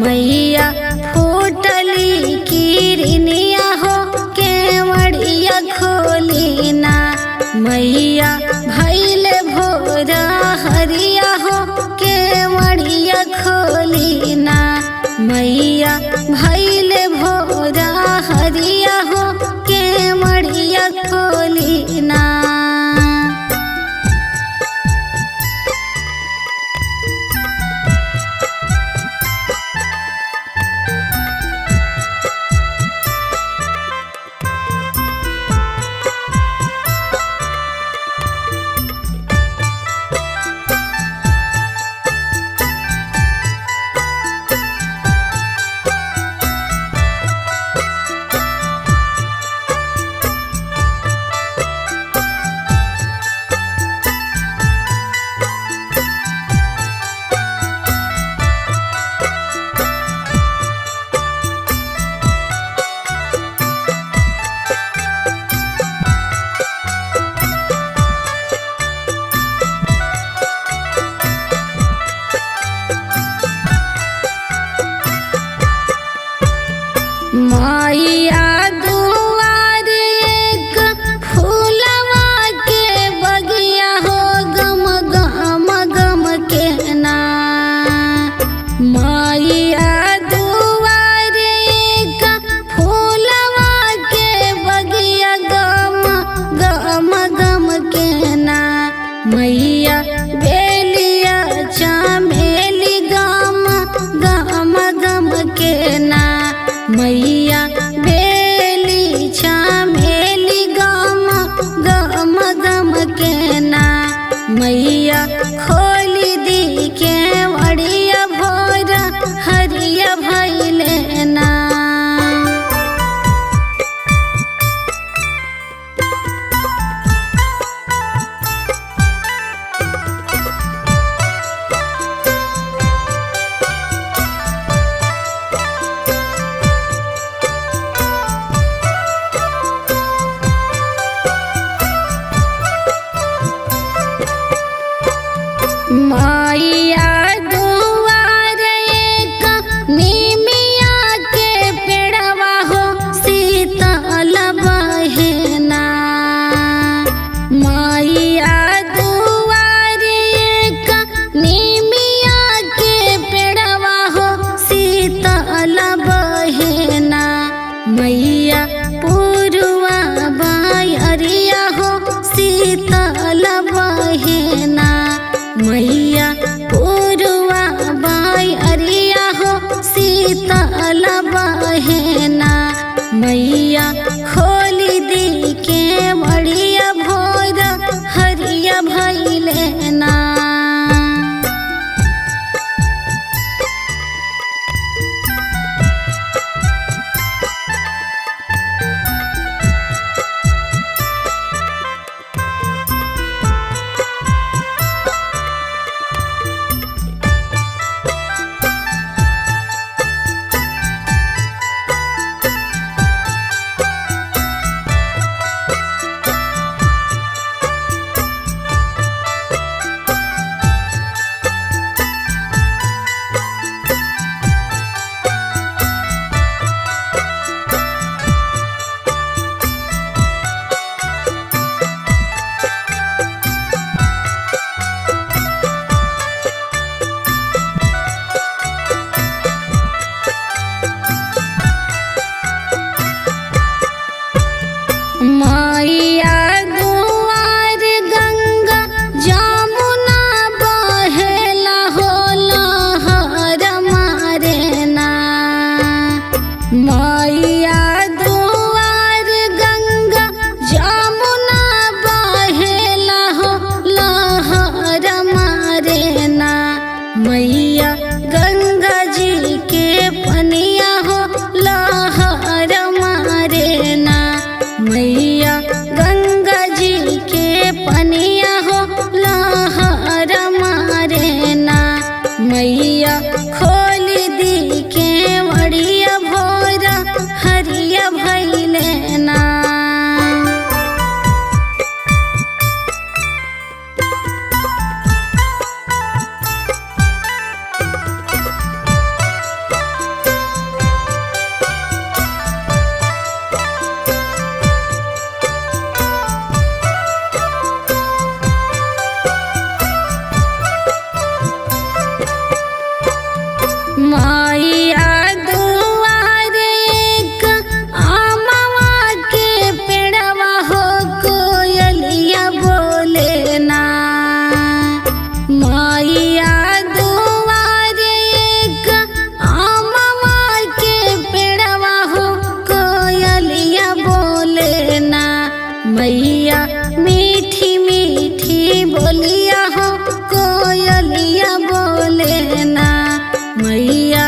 मैया फूटली किरनिया हो केवड़िया खोली ना। मैया भैले भोरा हरिया हो केवड़िया खोली ना। मैया भैले भोरा हरिया हो केवड़िया खोली ना। मैया दुआर एक फूलवा के बगिया हो गम गम गम के ना। मैया दुआर एक फूलवा के बगिया गम गम गम के ना। मैया बेलिया चमेली गम गम गम के ना। मैया बेली चमेली गम गम गम के ना। मैया खोली दी केवड़िया भोरा हरिया भैले ना। मैया दुआरे का आमवा के पेड़वा हो कोयलिया बोले ना। मैया दुआरे का आमवा के पेड़वा हो कोयलिया बोले ना। मैया मीठी मीठी बोलिया हो कोयलिया बोले ना। मैया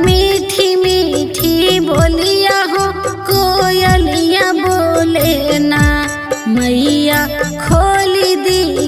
मीठी मीठी बोलिया हो कोयलिया बोले ना। मैया खोली दी